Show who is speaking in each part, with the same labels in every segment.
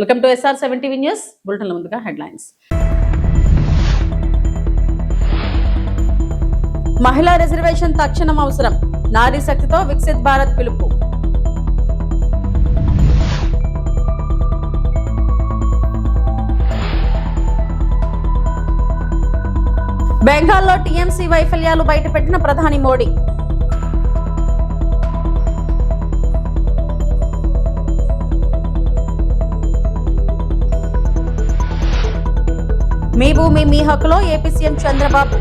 Speaker 1: Welcome to SR7 TV news బులెటిన్ల ముందుగా headlines. మహిళా రిజర్వేషన్ తక్షణం అవసరం, నారీ శక్తితో వికసిత్ భారత్ పిలుపు. బెంగాల్లో టీఎంసీ వైఫల్యాలు బయటపెట్టిన ప్రధాని మోడీ. మీ భూమి మీ హక్కులో ఏపీ సీఎం చంద్రబాబు.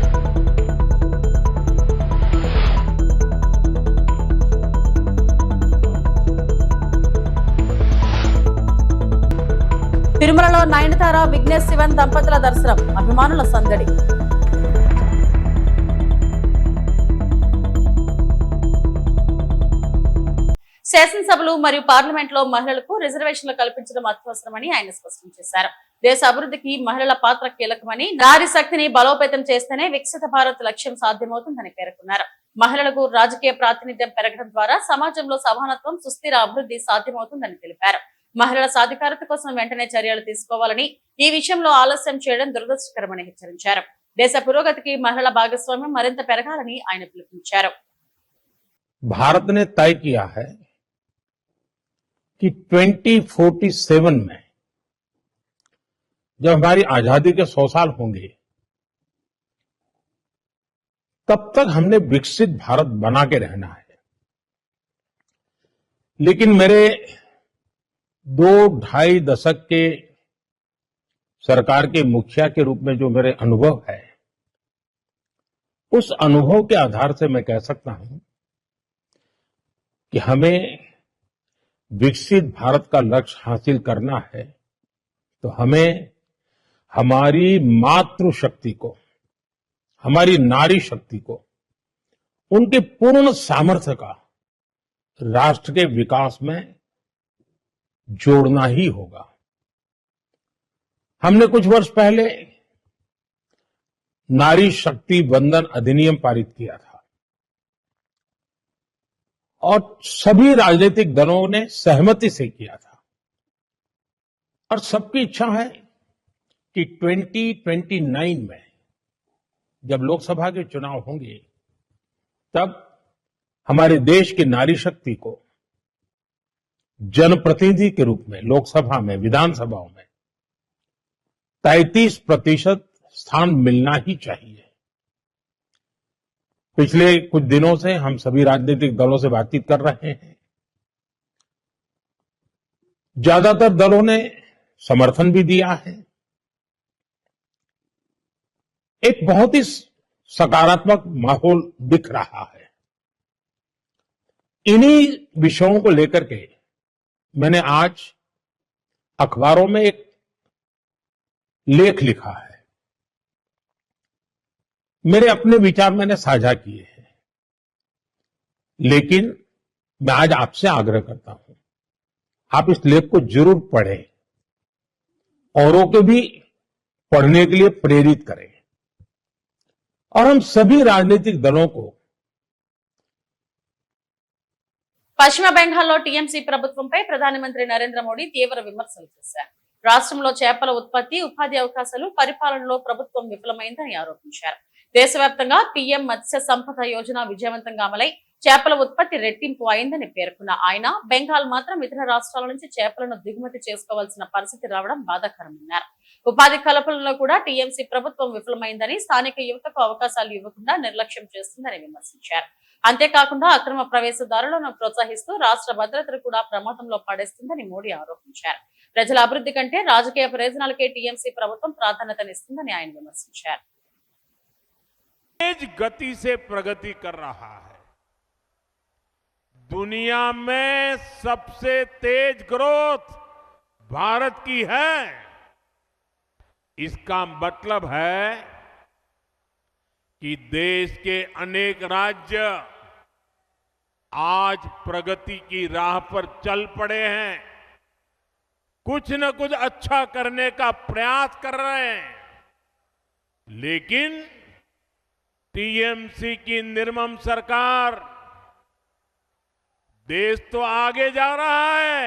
Speaker 1: తిరుమలలో నయనతార విఘ్నేష్ శివన్ దంపతుల దర్శనం, అభిమానుల సందడి. శాసనసభలు మరియు పార్లమెంట్ లో మహిళలకు రిజర్వేషన్లు కల్పించడం అత్యవసరమని ఆయన స్పష్టం చేశారు. దేశ అభివృద్ధికి మహిళల పాత్ర కీలకమని, నారీ శక్తిని బలోపేతం చేస్తేనే వికసిత భారత్ లక్ష్యం సాధ్యమవుతుందని పేర్కొన్నారు. మహిళలకు రాజకీయ ప్రాతినిధ్యం పెరగడం ద్వారా సమాజంలో సమానత్వం, సుస్థిర అభివృద్ధి సాధ్యమవుతుందని తెలిపారు. మహిళల సాధికారత కోసం వెంటనే చర్యలు తీసుకోవాలని, ఈ విషయంలో ఆలస్యం చేయడం దురదృష్టకరమని హెచ్చరించారు. దేశ పురోగతికి మహిళల భాగస్వామ్యం మరింత పెరగాలని ఆయన పిలుపునిచ్చారు.
Speaker 2: भारत ने तय किया है कि 2047 में जब हमारी आजादी के 100 साल होंगे, तब तक हमने विकसित भारत बना के रहना है. लेकिन मेरे 2-2.5 दशक के सरकार के मुखिया के रूप में जो मेरे अनुभव है, उस अनुभव के आधार से मैं कह सकता हूं कि हमें विकसित भारत का लक्ष्य हासिल करना है तो हमें हमारी मातृशक्ति को, हमारी नारी शक्ति को, उनके पूर्ण सामर्थ्य का राष्ट्र के विकास में जोड़ना ही होगा. हमने कुछ वर्ष पहले नारी शक्ति वंदन अधिनियम पारित किया था और सभी राजनीतिक दलों ने सहमति से किया था और सबकी इच्छा है कि 2029 में जब लोकसभा के चुनाव होंगे, तब हमारे देश की नारी शक्ति को जनप्रतिनिधि के रूप में लोकसभा में, विधानसभाओं में 33% स्थान मिलना ही चाहिए. पिछले कुछ दिनों से हम सभी राजनीतिक दलों से बातचीत कर रहे हैं. ज्यादातर दलों ने समर्थन भी दिया है. एक बहुत ही सकारात्मक माहौल दिख रहा है. इन्हीं विषयों को लेकर के मैंने आज अखबारों में एक लेख लिखा है. मेरे अपने विचार मैंने साझा किए हैं, लेकिन मैं आज आपसे आग्रह करता हूं, आप इस लेख को जरूर पढ़ें, औरों को भी पढ़ने के लिए प्रेरित करें और हम सभी राजनीतिक दलों को.
Speaker 1: పశ్చిమ బెంగాల్లో టీఎంసీ ప్రభుత్వంపై ప్రధానమంత్రి నరేంద్ర మోడీ తీవ్ర విమర్శలు చేశారు. రాష్ట్రంలో చేపల ఉత్పత్తి, ఉపాధి అవకాశాలు, పరిపాలనలో ప్రభుత్వం విఫలమైందని ఆరోపించారు. దేశవ్యాప్తంగా పీఎం మత్స్య సంపద యోజన విజయవంతంగా అమలై చేపల ఉత్పత్తి రెట్టింపు అయిందని పేర్కొన్న ఆయన, బెంగాల్ మాత్రం ఇతర రాష్ట్రాల నుంచి చేపలను దిగుమతి చేసుకోవాల్సిన పరిస్థితి రావడం బాధాకరమన్నారు. ఉపాధి కల్పనలో కూడా టీఎంసీ ప్రభుత్వం విఫలమైందని, స్థానిక యువతకు అవకాశాలు ఇవ్వకుండా నిర్లక్ష్యం చేస్తుందని విమర్శించారు. అంతేకాకుండా అక్రమ ప్రవేశదారులను ప్రోత్సహిస్తూ రాష్ట్ర భద్రతను కూడా ప్రమాదంలో పడేస్తుందని మోడీ ఆరోపించారు. ప్రజల అభివృద్ధి కంటే రాజకీయ ప్రయోజనాలకే టీఎంసీ ప్రభుత్వం ప్రాధాన్యతనిస్తుందని ఆయన విమర్శించారు.
Speaker 3: तेज गति से प्रगति कर रहा है. दुनिया में सबसे तेज ग्रोथ भारत की है. इसका मतलब है कि देश के अनेक राज्य आज प्रगति की राह पर चल पड़े हैं, कुछ न कुछ अच्छा करने का प्रयास कर रहे हैं. लेकिन टीएमसी की निर्मम सरकार देश तो आगे जा रहा है,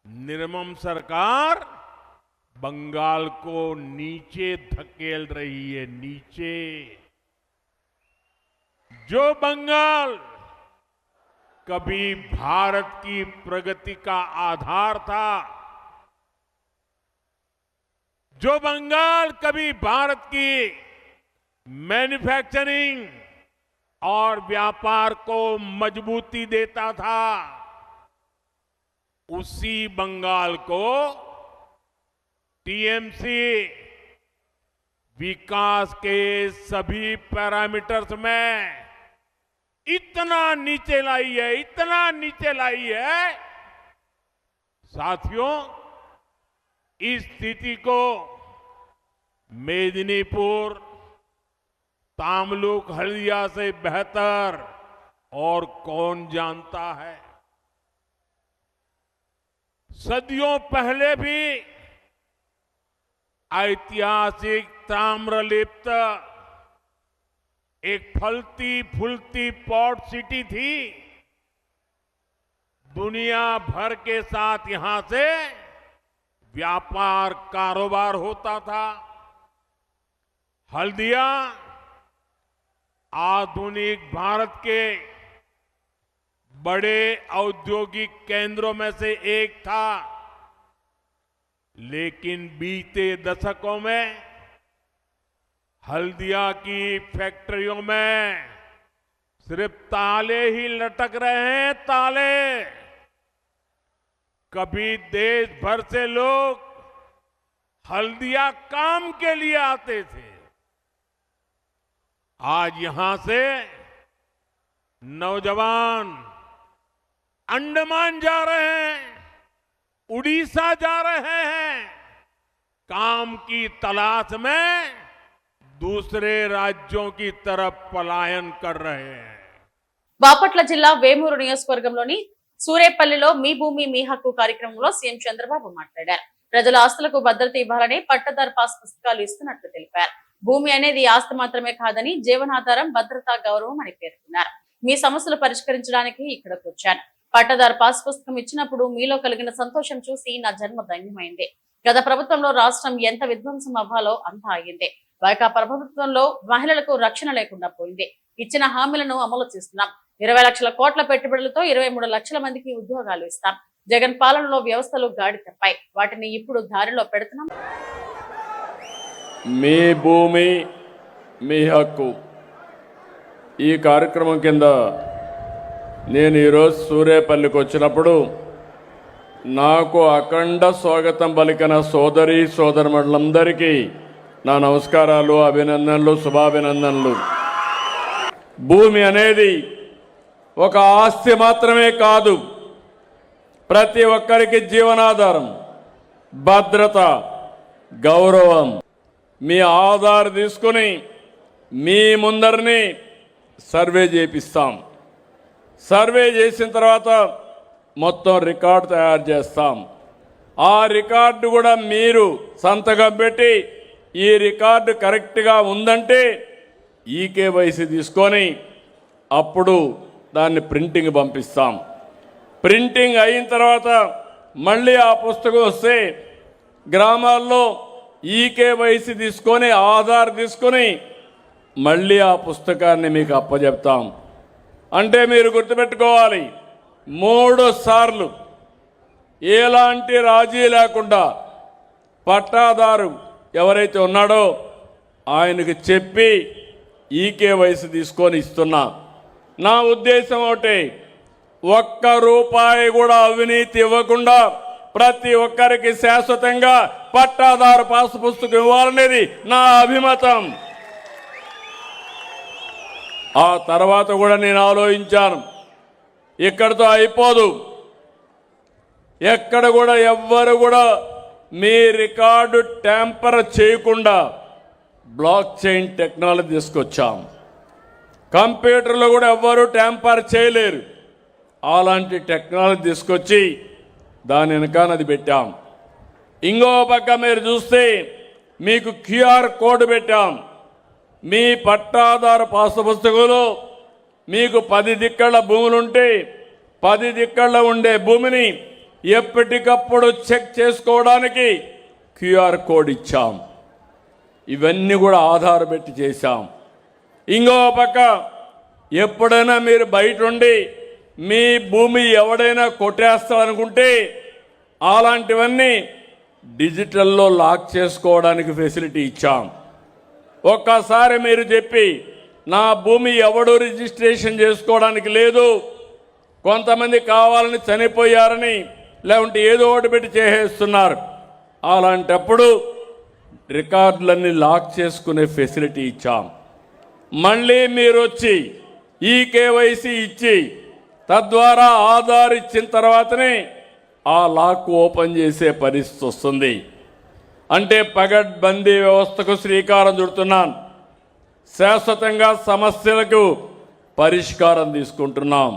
Speaker 3: निर्मम सरकार बंगाल को नीचे धकेल रही है, नीचे। जो बंगाल कभी भारत की प्रगति का आधार था, जो बंगाल कभी भारत की मैन्युफैक्चरिंग और व्यापार को मजबूती देता था, उसी बंगाल को टीएमसी विकास के सभी पैरामीटर्स में इतना नीचे लाई है, इतना नीचे लाई है। साथियों, इस स्थिति को मेदिनीपुर, तामलुक, हल्दिया से बेहतर और कौन जानता है। सदियों पहले भी ऐतिहासिक ताम्रलिप्त एक फलती फूलती पोर्ट सिटी थी। दुनिया भर के साथ यहां से व्यापार कारोबार होता था। हल्दिया आधुनिक भारत के बड़े औद्योगिक केंद्रों में से एक था, लेकिन बीते दशकों में हल्दिया की फैक्ट्रियों में सिर्फ ताले ही लटक रहे हैं, ताले। कभी देश भर से लोग हल्दिया काम के लिए आते थे, आज यहां से नौजवान अंडमान जा रहे हैं, उड़ीसा जा रहे हैं, काम की तलाश में दूसरे राज्यों की तरफ पलायन कर रहे हैं।
Speaker 1: బాపట్ల జిల్లా వేమూరు నియోజకవర్గంలోని సూరేపల్లిలో మీ భూమి మీ హక్కు కార్యక్రమంలో సీఎం చంద్రబాబు మాట్లాడారు. ప్రజల ఆస్తులకు భద్రత ఇవ్వాలని పట్టదారు పాస్ పుస్తకాలు ఇస్తున్నట్లు తెలిపారు. భూమి అనేది ఆస్తి మాత్రమే కాదని జీవనాధారం, భద్రత, గౌరవం అని పేర్కొన్నారు. మీ సమస్యలు పరిష్కరించడానికి ఇక్కడికి వచ్చాను. పట్టదారు పాస్ పుస్తకం ఇచ్చినప్పుడు మీలో కలిగిన సంతోషం చూసి నా జన్మ ధన్యమైంది. గత ప్రభుత్వంలో రాష్ట్రం ఎంత విధ్వంసం అవ్వాలో అంతా అయ్యింది. వైకాపా ప్రభుత్వంలో మహిళలకు రక్షణ లేకుండా పోయింది. ఇచ్చిన హామీలను అమలు చేస్తున్నాం. 20 లక్షల కోట్ల పెట్టుబడులతో 23 లక్షల మందికి ఉద్యోగాలు ఇస్తాం. జగన్ పాలనలో వ్యవస్థలు గాడి తప్పాయి, వాటిని ఇప్పుడు దారిలో పెడుతున్నాం.
Speaker 4: మీ భూమి మీ హక్కు ఈ కార్యక్రమం కింద నేను ఈరోజు సూరేపల్లికి వచ్చినప్పుడు నాకు అఖండ స్వాగతం పలికిన సోదరి సోదరులందరికీ నా నమస్కారాలు, అభినందనలు, శుభాభినందనలు. భూమి అనేది ఒక ఆస్తి మాత్రమే కాదు, ప్రతి ఒక్కరికి జీవనాధారం, భద్రత, గౌరవం. మీ ఆధార్ తీసుకుని మీ ముందరిని సర్వే చేపిస్తాం. సర్వే చేసిన తర్వాత మొత్తం రికార్డు తయారు చేస్తాం. ఆ రికార్డు కూడా మీరు సంతకం పెట్టి ఈ రికార్డు కరెక్ట్గా ఉందంటే ఈకేవైసీ తీసుకొని అప్పుడు దాన్ని ప్రింటింగ్ పంపిస్తాం. ప్రింటింగ్ అయిన తర్వాత మళ్ళీ ఆ పుస్తకం వస్తే గ్రామాల్లో ఈకేవైసీ తీసుకొని ఆధార్ తీసుకొని మళ్ళీ ఆ పుస్తకాన్ని మీకు అప్పచెప్తాం. అంటే మీరు గుర్తుపెట్టుకోవాలి, 3 సార్లు ఎలాంటి రాజీ లేకుండా పట్టాదారు ఎవరైతే ఉన్నాడో ఆయనకు చెప్పి ఈకేవైసీ తీసుకొని ఇస్తున్నా. నా ఉద్దేశం ఒకటి, ₹1 కూడా అవినీతి ఇవ్వకుండా ప్రతి ఒక్కరికి శాశ్వతంగా పట్టాదారు పాస్ పుస్తకం ఇవ్వాలనేది నా అభిమతం. ఆ తర్వాత కూడా నేను ఆలోచించాను, ఇక్కడితో అయిపోదు. ఎక్కడ కూడా ఎవ్వరు కూడా మీ రికార్డు ట్యాంపర్ చేయకుండా బ్లాక్ చైన్ టెక్నాలజీ తీసుకొచ్చాం. కంప్యూటర్లో కూడా ఎవ్వరూ ట్యాంపర్ చేయలేరు. అలాంటి టెక్నాలజీ తీసుకొచ్చి దాని వెనకానది పెట్టాం. ఇంకో పక్క మీరు చూస్తే మీకు క్యూఆర్ కోడ్ పెట్టాం. మీ పట్టాదారు పాస్ పుస్తకంలో మీకు 10 దిక్కళ్ళ భూములుంటే 10 దిక్కళ్ళ ఉండే భూమిని ఎప్పటికప్పుడు చెక్ చేసుకోవడానికి క్యూఆర్ కోడ్ ఇచ్చాం. ఇవన్నీ కూడా ఆధార్ పెట్టి చేశాం. ఇంకో పక్క ఎప్పుడైనా మీరు బయట ఉండి మీ భూమి ఎవడైనా కొట్టేస్తారనుకుంటే అలాంటివన్నీ డిజిటల్లో లాక్ చేసుకోవడానికి ఫెసిలిటీ ఇచ్చాం. ఒక్కసారి మీరు చెప్పి నా భూమి ఎవడు రిజిస్ట్రేషన్ చేసుకోవడానికి లేదు, కొంతమంది కావాలని చనిపోయారని లేకుంటే ఏదో ఒకటి పెట్టి చేసేస్తున్నారు, అలాంటప్పుడు రికార్డులన్నీ లాక్ చేసుకునే ఫెసిలిటీ ఇచ్చాం. మళ్ళీ మీరు వచ్చి ఈ కేవైసీ ఇచ్చి తద్వారా ఆధార్ ఇచ్చిన తర్వాతనే ఆ లాక్ ఓపెన్ చేసే పరిస్థితి వస్తుంది. అంటే పగడ్బందీ వ్యవస్థకు శ్రీకారం చుడుతున్నాను. శాశ్వతంగా సమస్యలకు పరిష్కారం తీసుకుంటున్నాం.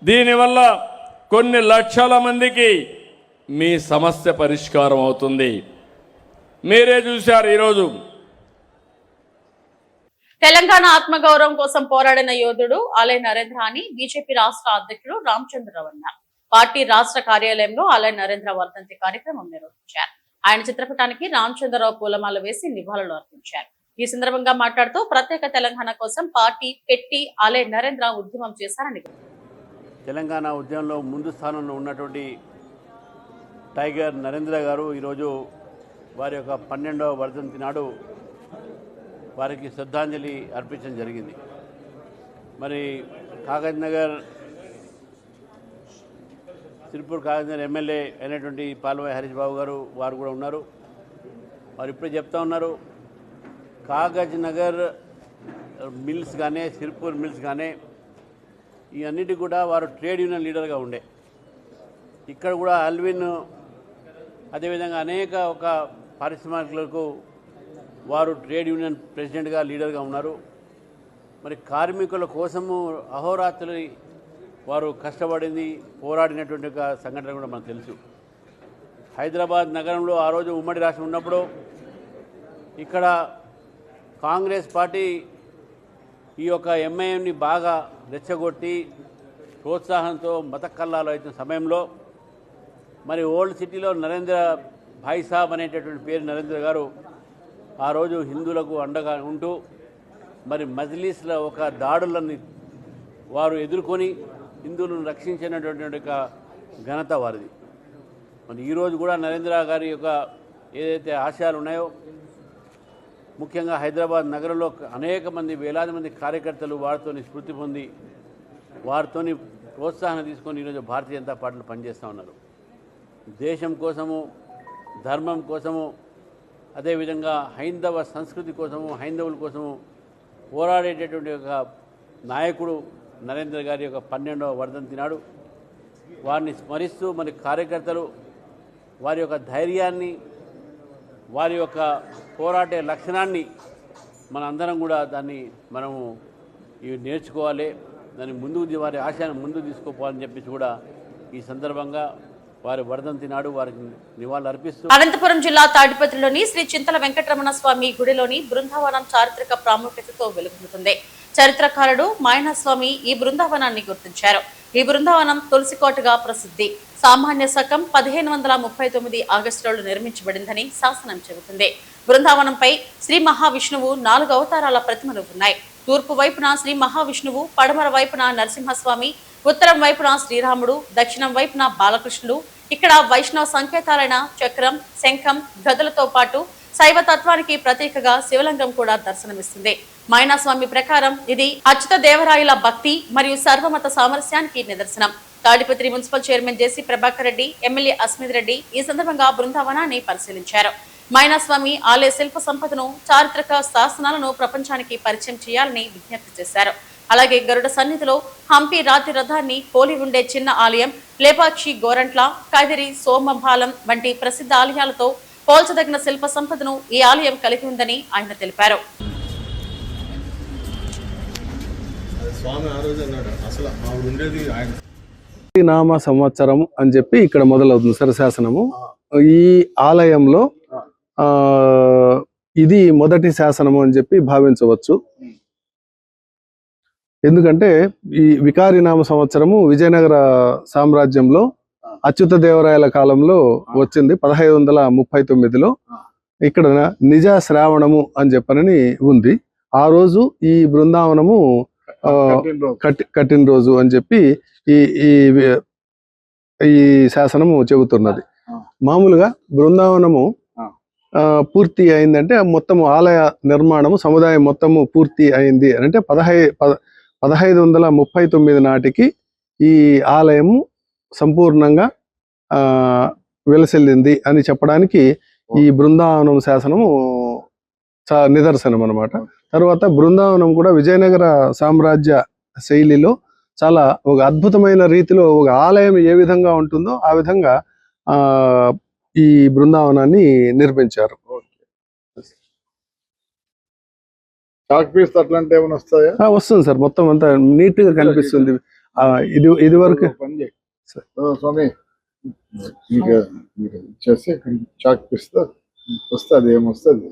Speaker 4: దీనివల్ల కొన్ని లక్షల మందికి మీ సమస్య పరిష్కారం అవుతుంది. మీరే చూశారు ఈరోజు
Speaker 1: తెలంగాణ ఆత్మగౌరవం కోసం పోరాడిన యోధుడు ఆలయ నరేంద్ర అని బీజేపీ రాష్ట్ర అధ్యక్షుడు రామచంద్రరావు అన్నారు. పార్టీ రాష్ట్ర కార్యాలయంలో ఆలయ నరేంద్ర వర్ధంతి కార్యక్రమం నిర్వహించారు. ఆయన చిత్రపటానికి రామచంద్రరావు పూలమాల వేసి నివాళులు అర్పించారు. ఈ సందర్భంగా మాట్లాడుతూ ప్రత్యేక తెలంగాణ కోసం పార్టీ పెట్టి ఆలయ నరేంద్ర ఉద్యమం చేశారని
Speaker 5: తెలంగాణ ఉద్యమంలో ముందు స్థానంలో ఉన్నటువంటి టైగర్ నరేంద్ర గారు ఈరోజు వారి యొక్క 12వ వర్ధంతి నాడు వారికి శ్రద్ధాంజలి అర్పించడం జరిగింది. మరి కాగజ్ నగర్ సిరిపూర్ కాగజ్ నగర్ ఎమ్మెల్యే అయినటువంటి పాల్వాయి హరీష్ బాబు గారు వారు కూడా ఉన్నారు. వారు ఇప్పుడే చెప్తా ఉన్నారు, కాగజ్ నగర్ మిల్స్ కానీ సిరిపూర్ మిల్స్ కానీ ఈ అన్నిటి కూడా వారు ట్రేడ్ యూనియన్ లీడర్గా ఉండే. ఇక్కడ కూడా అల్విన్ అదేవిధంగా అనేక ఒక పారిశ్రామికులకు వారు ట్రేడ్ యూనియన్ ప్రెసిడెంట్గా లీడర్గా ఉన్నారు. మరి కార్మికుల కోసము అహోరాత్రులు వారు కష్టపడింది పోరాడినటువంటి ఒక సంఘటన కూడా మనకు తెలుసు. హైదరాబాద్ నగరంలో ఆ రోజు ఉమ్మడి రాష్ట్రం ఉన్నప్పుడు ఇక్కడ కాంగ్రెస్ పార్టీ ఈ యొక్క ఎంఐఎంని బాగా రెచ్చగొట్టి ప్రోత్సాహంతో మత కల్లాలు అవుతున్న సమయంలో మరి ఓల్డ్ సిటీలో నరేంద్ర భాయ్ సాబ్ అనేటటువంటి పేరు నరేంద్ర గారు ఆ రోజు హిందువులకు అండగా ఉంటూ మరి మజ్లీస్లో ఒక దాడులను వారు ఎదుర్కొని హిందువులను రక్షించినటువంటి ఒక ఘనత వారిది. మరి ఈరోజు కూడా నరేంద్ర గారి యొక్క ఏదైతే ఆశయాలు ఉన్నాయో ముఖ్యంగా హైదరాబాద్ నగరంలో అనేక మంది వేలాది మంది కార్యకర్తలు వారితోని స్ఫూర్తి పొంది వారితోని ప్రోత్సాహం తీసుకొని ఈరోజు భారతీయ జనతా పార్టీలో పనిచేస్తూ ఉన్నారు. దేశం కోసము, ధర్మం కోసము, అదేవిధంగా హైందవ సంస్కృతి కోసము, హైందవుల కోసము పోరాడేటటువంటి ఒక నాయకుడు నరేంద్ర గారి యొక్క 12వ వర్ధంతి నాడు వారిని స్మరిస్తూ మరి కార్యకర్తలు వారి యొక్క ధైర్యాన్ని, వారి యొక్క పోరాటే లక్షణాన్ని మన అందరం కూడా దాన్ని మనము ఇవి నేర్చుకోవాలి, దాన్ని ముందుకు వారి ఆశయాన్ని ముందుకు తీసుకుపోవాలని చెప్పేసి కూడా ఈ సందర్భంగా వారి వర్ధంతి నాడు వారికి నివాళులు అర్పిస్తూ
Speaker 1: అనంతపురం జిల్లా తాడిపత్రిలోని శ్రీ చింతల వెంకటరమణ స్వామి గుడిలోని బృందావనం చారిత్రక ప్రాముఖ్యతతో వెలుగొందుతుంది. చరిత్రకారుడు మాయనస్వామి ఈ బృందావనాన్ని గుర్తించారు. ఈ బృందావనం తులసికోటగా ప్రసిద్ధి. సామాన్య శకం 1539 ఆగస్టులో నిర్మించబడిందని శాసనం చెబుతుంది. బృందావనంపై శ్రీ మహావిష్ణువు 4 అవతారాల ప్రతిమలు ఉన్నాయి. తూర్పు వైపున శ్రీ మహావిష్ణువు, పడమర వైపున నరసింహస్వామి, ఉత్తరం వైపున శ్రీరాముడు, దక్షిణం వైపున బాలకృష్ణుడు. ఇక్కడ వైష్ణవ సంకేతాలైన చక్రం, శంఖం, గదలతో పాటు శైవతత్వానికి ప్రతీకగా శివలింగం కూడా దర్శనమిస్తుంది. మైనాస్వామి ప్రకారం ఇది అచ్యుత దేవరాయల భక్తి మరియు సర్వమత సామరస్యానికి నిదర్శనం. తాడిపత్రి మున్సిపల్ చైర్మన్ జేసీ ప్రభాకర్ రెడ్డి, ఎమ్మెల్యే అస్మిత్ రెడ్డి ఈ సందర్భంగా బృందావనాన్ని పరిశీలించారు. మైనాస్వామి ఆలయ శిల్ప సంపదను, చారిత్రక శాసనాలను ప్రపంచానికి పరిచయం చేయాలని విజ్ఞప్తి చేశారు. అలాగే గరుడ సన్నిధిలో హంపి రాతి రథాన్ని పోలి ఉండే చిన్న ఆలయం, లేపాక్షి గోరంట్ల, కదిరి సోమపాలెం వంటి ప్రసిద్ధ ఆలయాలతో పోల్చదగిన శిల్ప సంపదను ఈ ఆలయం కలిగి ఉందని ఆయన తెలిపారు.
Speaker 6: నామ సంవత్సరం అని చెప్పి ఇక్కడ మొదలవుతుంది శరశాసనము. ఈ ఆలయంలో ఇది మొదటి శాసనము అని చెప్పి భావించవచ్చు. ఎందుకంటే ఈ వికారి నామ సంవత్సరము విజయనగర సామ్రాజ్యంలో అచ్యుత దేవరాయల కాలంలో వచ్చింది 1539లో. ఇక్కడ నిజ శ్రావణము అని చెప్పనని ఉంది. ఆ రోజు ఈ బృందావనము కట్టిన రోజు అని చెప్పి ఈ ఈ శాసనము చెబుతున్నది. మామూలుగా బృందావనము పూర్తి అయిందంటే మొత్తం ఆలయ నిర్మాణము సముదాయం మొత్తము పూర్తి అయింది అంటే 1539 నాటికి ఈ ఆలయము సంపూర్ణంగా వెలసిల్లింది అని చెప్పడానికి ఈ బృందావనం శాసనము నిదర్శనం అన్నమాట. తర్వాత బృందావనం కూడా విజయనగర సామ్రాజ్య శైలిలో చాలా ఒక అద్భుతమైన రీతిలో ఒక ఆలయం ఏ విధంగా ఉంటుందో ఆ విధంగా ఈ బృందావనాన్ని నిర్మించారు. వస్తుంది సార్, మొత్తం అంతా నీట్ గా కనిపిస్తుంది. ఇది వరకు
Speaker 7: స్వామి చేస్తే చాక్ పిస్తా వస్తుంది, ఏమొస్తుంది.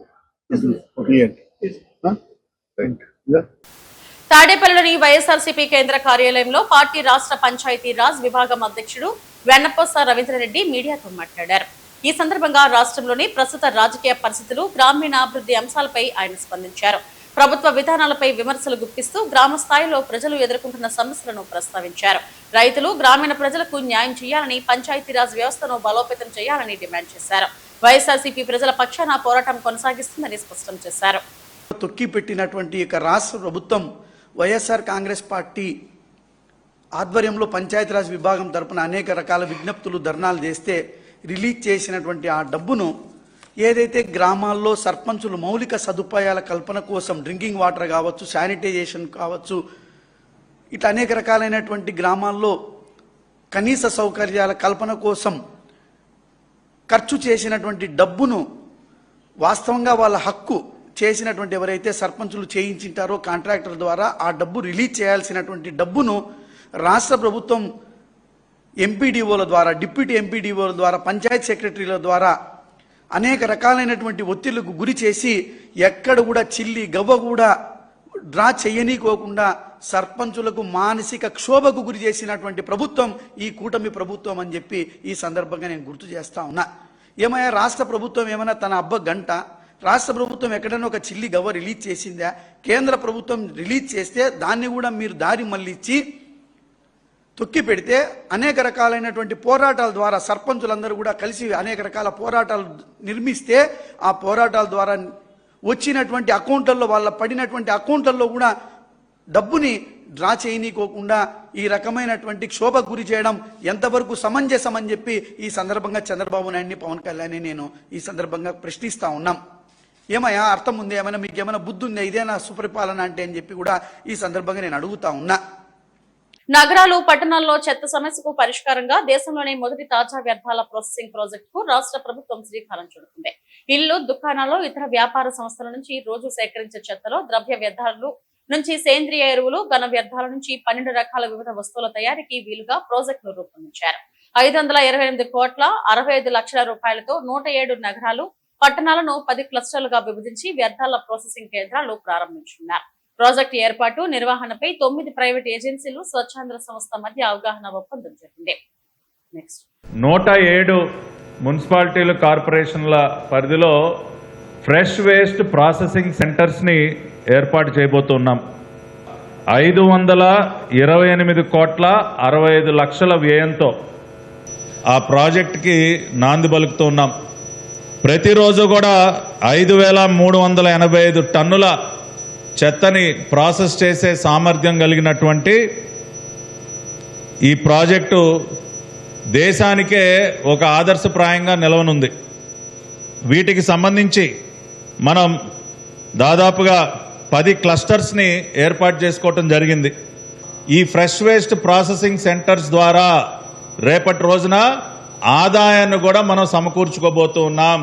Speaker 1: తాడేపల్లిలోని వైఎస్ఆర్సీపీ కేంద్ర కార్యాలయంలో పార్టీ రాష్ట్ర పంచాయతీ రాజ్ విభాగం అధ్యక్షుడు వెన్నపోస రవీంద్రరెడ్డి మీడియాతో మాట్లాడారు. ఈ సందర్భంగా రాష్ట్రంలోని ప్రస్తుత రాజకీయ పరిస్థితులు, గ్రామీణాభివృద్ధి అంశాలపై ఆయన స్పందించారు. ప్రభుత్వ విధానాలపై విమర్శలు గుప్పిస్తూ గ్రామ స్థాయిలో ప్రజలు ఎదుర్కొంటున్న సమస్యలను ప్రస్తావించారు. రైతులు, గ్రామీణ ప్రజలకు న్యాయం చేయాలని, పంచాయతీరాజ్ వ్యవస్థను బలోపేతం చేయాలని డిమాండ్ చేశారు. వైఎస్ఆర్సీపీ ప్రజల పక్షాన పోరాటం కొనసాగిస్తుందని స్పష్టం చేశారు.
Speaker 8: తొక్కి పెట్టినటువంటి రాష్ట్ర ప్రభుత్వం వైఎస్ఆర్ కాంగ్రెస్ పార్టీ ఆధ్వర్యంలో పంచాయతీరాజ్ విభాగం తరపున అనేక రకాల విజ్ఞప్తులు, ధర్నాలు చేస్తే రిలీజ్ చేసినటువంటి ఆ డబ్బును ఏదైతే గ్రామాల్లో సర్పంచులు మౌలిక సదుపాయాల కల్పన కోసం డ్రింకింగ్ వాటర్ కావచ్చు, శానిటైజేషన్ కావచ్చు, ఇట్లా అనేక రకాలైనటువంటి గ్రామాల్లో కనీస సౌకర్యాల కల్పన కోసం ఖర్చు చేసినటువంటి డబ్బును వాస్తవంగా వాళ్ళ హక్కు చేసినటువంటి ఎవరైతే సర్పంచులు చేయించింటారో కాంట్రాక్టర్ ద్వారా ఆ డబ్బు రిలీజ్ చేయాల్సినటువంటి డబ్బును రాష్ట్ర ప్రభుత్వం ఎంపీడీఓల ద్వారా, డిప్యూటీ ఎంపీడీఓల ద్వారా, పంచాయత్ సెక్రటరీల ద్వారా అనేక రకాలైనటువంటి ఒత్తిళ్లకు గురి చేసి ఎక్కడ కూడా చిల్లి గవ్వ కూడా డ్రా చేయనీకోకుండా సర్పంచులకు మానసిక క్షోభకు గురి చేసినటువంటి ప్రభుత్వం ఈ కూటమి ప్రభుత్వం అని చెప్పి ఈ సందర్భంగా నేను గుర్తు చేస్తా ఉన్నా. ఏమయ్యా రాష్ట్ర ప్రభుత్వం ఏమైనా తన గంట రాష్ట్ర ప్రభుత్వం ఎక్కడైనా ఒక చిల్లి గవ్వ రిలీజ్ చేసిందా? కేంద్ర ప్రభుత్వం రిలీజ్ చేస్తే దాన్ని కూడా మీరు దారి మళ్ళించి తొక్కి పెడితే అనేక రకాలైనటువంటి పోరాటాల ద్వారా సర్పంచులందరూ కూడా కలిసి అనేక రకాల పోరాటాలు నిర్మిస్తే ఆ పోరాటాల ద్వారా వచ్చినటువంటి అకౌంట్లలో వాళ్ళ పడినటువంటి అకౌంట్లలో కూడా డబ్బుని డ్రా చేయనీకోకుండా ఈ రకమైనటువంటి క్షోభకు గురి చేయడం ఎంతవరకు సమంజసం అని చెప్పి ఈ సందర్భంగా చంద్రబాబు నాయుడిని, పవన్ కళ్యాణ్ని నేను ఈ సందర్భంగా ప్రశ్నిస్తా ఉన్నాం. ఏమయ్యా అర్థం ఉంది, ఏమైనా మీకు ఏమైనా బుద్ధి ఉందా, ఇదేనా సుపరిపాలన అంటే అని చెప్పి కూడా ఈ సందర్భంగా నేను అడుగుతా ఉన్నా.
Speaker 1: నగరాలు, పట్టణాల్లో చెత్త సమస్యకు పరిష్కారంగా దేశంలోనే మొదటి తాజా వ్యర్థాల ప్రాసెసింగ్ ప్రాజెక్టుకు రాష్ట్ర ప్రభుత్వం శ్రీకారం చుడుతుంది. ఇల్లు, దుకాణాలు, ఇతర వ్యాపార సంస్థల నుంచి రోజు సేకరించే చెత్తలో ద్రవ్య వ్యర్థాలు నుంచి సేంద్రియ ఎరువులు, ఘన వ్యర్థాల నుంచి 12 రకాల వివిధ వస్తువుల తయారీకి వీలుగా ప్రాజెక్టును రూపొందించారు. 528 కోట్ల 65 లక్షల రూపాయలతో 107 నగరాలు, పట్టణాలను 10 క్లస్టర్లుగా విభజించి వ్యర్థాల ప్రాసెసింగ్ కేంద్రాలు ప్రారంభించున్నారు. ప్రాజెక్టు ఏర్పాటు, నిర్వహణపై 9 ప్రైవేట్ ఏజెన్సీలు, స్వచ్ఛంద సంస్థ మధ్య అవగాహన ఒప్పందం జరిగింది.
Speaker 9: 107 మున్సిపాలిటీలు, కార్పొరేషన్ల పరిధిలో ఫ్రెష్ వేస్ట్ ప్రాసెసింగ్ సెంటర్స్ ని ఏర్పాటు చేయబోతున్నాం. 528 కోట్ల 65 లక్షల వ్యయంతో ఆ ప్రాజెక్టుకి నాంది పలుకుతున్నాం. ప్రతిరోజు కూడా 5385 టన్నుల చెత్తని ప్రాసెస్ చేసే సామర్థ్యం కలిగినటువంటి ఈ ప్రాజెక్టు దేశానికే ఒక ఆదర్శప్రాయంగా నిలవనుంది. వీటికి సంబంధించి మనం దాదాపుగా 10 క్లస్టర్స్ని ఏర్పాటు చేసుకోవటం జరిగింది. ఈ ఫ్రెష్ వేస్ట్ ప్రాసెసింగ్ సెంటర్స్ ద్వారా రేపటి రోజున ఆదాయాన్ని కూడా మనం సమకూర్చుకోబోతూ ఉన్నాం.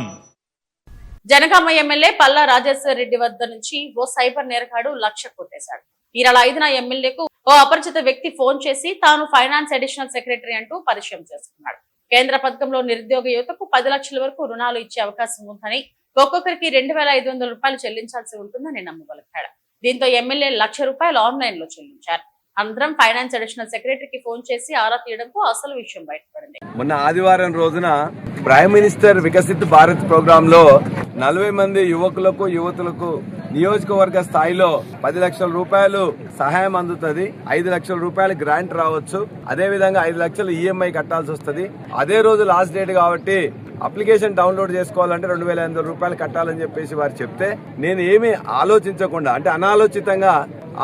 Speaker 1: జనగామ ఎమ్మెల్యే పల్లా రాజేశ్వర్ రెడ్డి వద్ద నుంచి ఓ సైబర్ నేరగాడు లక్ష కొట్టేశాడు. ఈ నెల 5న ఎమ్మెల్యేకు ఓ అపరిచిత వ్యక్తి ఫోన్ చేసి తాను ఫైనాన్స్ అడిషనల్ సెక్రటరీ అంటూ పరిచయం చేసుకున్నాడు. కేంద్ర పథకంలో నిరుద్యోగ యువతకు 10 లక్షల వరకు రుణాలు ఇచ్చే అవకాశం ఉందని, ఒక్కొక్కరికి 2500 రూపాయలు చెల్లించాల్సి ఉంటుందని నమ్మబలికాడు. దీంతో ఎమ్మెల్యే ₹1,00,000 ఆన్లైన్ లో చెల్లించారు. అనంతరం ఫైనాన్స్ అడిషనల్ సెక్రటరీకి ఫోన్ చేసి ఆరా తీయడంతో అసలు విషయం బయటపడింది.
Speaker 10: మొన్న ఆదివారం రోజున prime minister Viksit Bharat programme లో 40 మంది యువతులకు నియోజకవర్గ స్థాయిలో 10 లక్షల రూపాయలు సహాయం అందుతుంది. 5 లక్షల రూపాయలు గ్రాంట్ రావచ్చు. అదే విధంగా 5 లక్షలు ఈఎంఐ కట్టాల్సి వస్తుంది. అదే రోజు లాస్ట్ డేట్ కాబట్టి అప్లికేషన్ డౌన్లోడ్ చేసుకోవాలంటే 2,500 రూపాయలు కట్టాలని చెప్పేసి వారు చెప్తే నేను ఏమీ ఆలోచించకుండా అంటే అనాలోచితంగా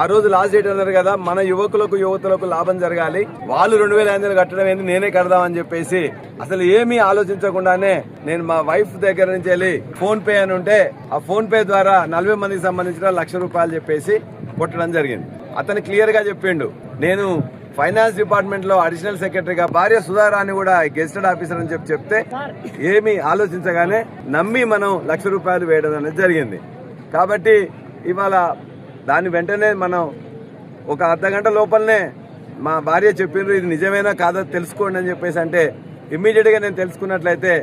Speaker 10: ఆ రోజు లాస్ట్ డేట్ అన్నారు కదా, మన యువతులకు లాభం జరగాలి, వాళ్ళు 2,500 కట్టడం ఏంటి, నేనే కడదామని చెప్పేసి అసలు ఏమీ ఆలోచించకుండానే నేను మా వైఫ్ దగ్గర నుంచి వెళ్ళి ఫోన్ పే అని ఉంటే ఆ ఫోన్ పే ద్వారా 40 మందికి సంబంధించిన 1,00,000 రూపాయలు చెప్పేసి కొట్టడం జరిగింది. అతను క్లియర్ గా చెప్పిండు, నేను ఫైనాన్స్ డిపార్ట్మెంట్ లో అడిషనల్ సెక్రటరీగా భార్య సుధారాన్ని కూడా గెస్టెడ్ ఆఫీసర్ అని చెప్తే ఏమీ ఆలోచించగానే నమ్మి మనం 1,00,000 రూపాయలు వేయడం అనేది జరిగింది. కాబట్టి ఇవాళ దాని వెంటనే మనం ఒక అర్ధగంట లోపలనే మా భార్య చెప్పిండ్రు ఇది నిజమేనా కాదో తెలుసుకోండి అని చెప్పేసి అంటే ఇమ్మీడియట్ గా నేను తెలుసుకున్నట్లయితే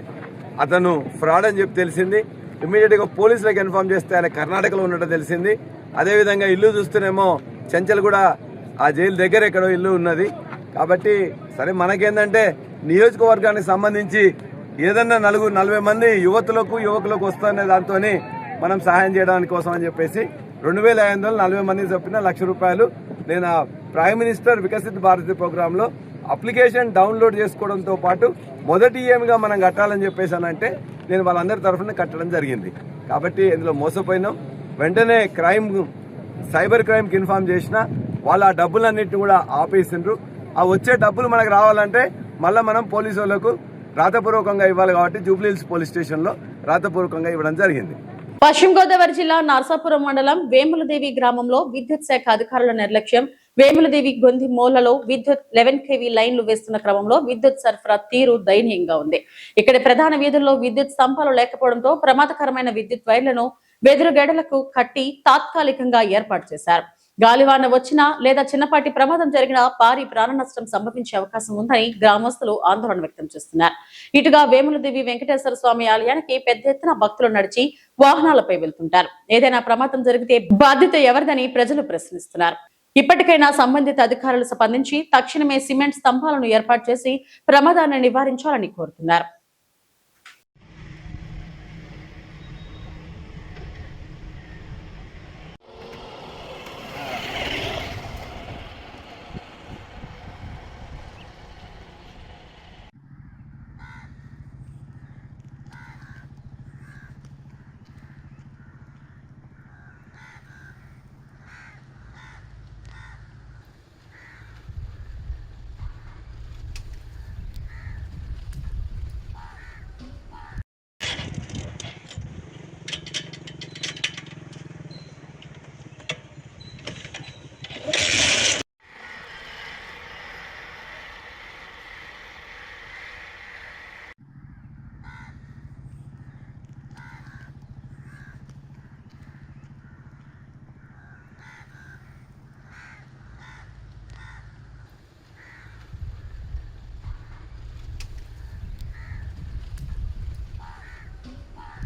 Speaker 10: అతను ఫ్రాడ్ అని చెప్పి తెలిసింది. ఇమ్మీడియట్ గా పోలీసులకు ఇన్ఫార్మ్ చేస్తే ఆయన కర్ణాటకలో ఉన్నట్టు తెలిసింది. అదేవిధంగా ఇల్లు చూస్తేనేమో చెంచల్ కూడా ఆ జైలు దగ్గర ఎక్కడో ఇల్లు ఉన్నది. కాబట్టి సరే మనకేందంటే నియోజకవర్గానికి సంబంధించి ఏదన్నా 40 మంది యువకులకు వస్తున్న దాంతో మనం సహాయం చేయడానికి కోసం అని చెప్పేసి 2,500 40 మందికి చెప్పిన 1,00,000 రూపాయలు నేను ఆ prime minister Viksit Bharat programme లో అప్లికేషన్ డౌన్లోడ్ చేసుకోవడంతో పాటు మొదటి ఈఎంగా మనం కట్టాలని చెప్పేసి అంటే నేను వాళ్ళందరి తరఫున కట్టడం జరిగింది. కాబట్టి ఇందులో మోసపోయినాం. వెంటనే సైబర్ క్రైమ్ కి ఇన్ఫార్మ్ చేసిన వాళ్ళు ఆ డబ్బులన్నింటినీ కూడా ఆపేసిండ్రు. ఆ వచ్చే డబ్బులు మనకు రావాలంటే మళ్ళీ మనం పోలీసు వాళ్ళకు రాతపూర్వకంగా ఇవ్వాలి. కాబట్టి జూబ్లీహిల్స్ పోలీస్ స్టేషన్ లో రాతపూర్వకంగా ఇవ్వడం జరిగింది.
Speaker 1: పశ్చిమ గోదావరి జిల్లా నర్సాపురం మండలం వేములదేవి గ్రామంలో విద్యుత్ శాఖ అధికారుల నిర్లక్ష్యం. వేములదేవి గొంది మూలలో విద్యుత్ 11 kV లైన్లు వేస్తున్న క్రమంలో విద్యుత్ సరఫరా తీరు దయనీయంగా ఉంది. ఇక్కడ ప్రధాన వీధుల్లో విద్యుత్ స్తంభాలు లేకపోవడంతో ప్రమాదకరమైన విద్యుత్ వైర్లను వెదురు గెడలకు కట్టి తాత్కాలికంగా ఏర్పాటు చేశారు. గాలివాన వచ్చినా లేదా చిన్నపాటి ప్రమాదం జరిగినా భారీ ప్రాణ నష్టం సంభవించే అవకాశం ఉందని గ్రామస్తులు ఆందోళన వ్యక్తం చేస్తున్నారు. ఇటుగా వేములదేవి వెంకటేశ్వర స్వామి ఆలయానికి పెద్ద ఎత్తున భక్తులు నడిచి వాహనాలపై వెళ్తుంటారు. ఏదైనా ప్రమాదం జరిగితే బాధ్యత ఎవరిదని ప్రజలు ప్రశ్నిస్తున్నారు. ఇప్పటికైనా సంబంధిత అధికారులు స్పందించి తక్షణమే సిమెంట్ స్తంభాలను ఏర్పాటు చేసి ప్రమాదాన్ని నివారించాలని కోరుతున్నారు.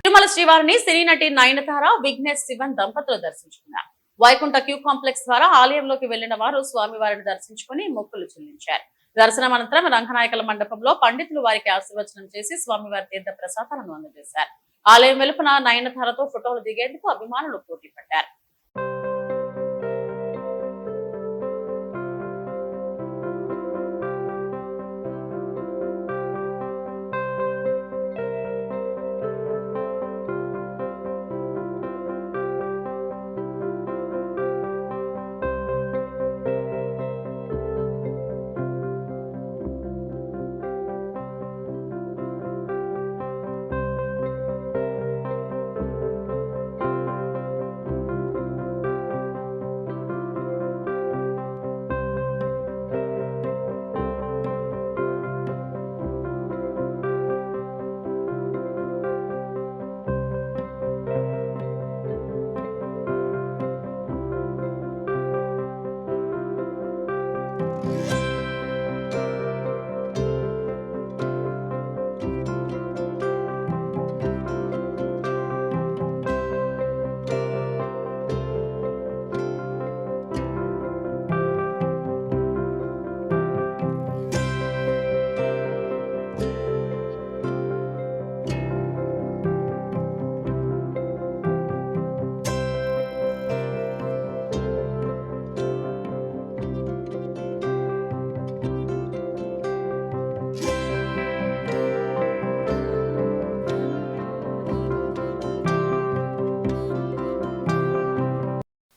Speaker 1: తిరుమల శ్రీవారిని సినీ నటి నయనతార, విఘ్నేష్ శివన్ దంపతులు దర్శించుకున్నారు. వైకుంఠ క్యూ కాంప్లెక్స్ ద్వారా ఆలయంలోకి వెళ్లిన వారు స్వామివారిని దర్శించుకుని మొక్కులు చెల్లించారు. దర్శనం అనంతరం రంగనాయకుల మండపంలో పండితులు వారికి ఆశీర్వచనం చేసి స్వామివారి తీర్థ ప్రసాదాలను అందజేశారు. ఆలయం వెలుపున నయనతారతో ఫోటోలు దిగేందుకు అభిమానులు పోటీ పడ్డారు.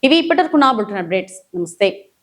Speaker 1: ఇవి ఇప్పటివరకు నా బులెటిన్ అప్డేట్స్. నమస్తే.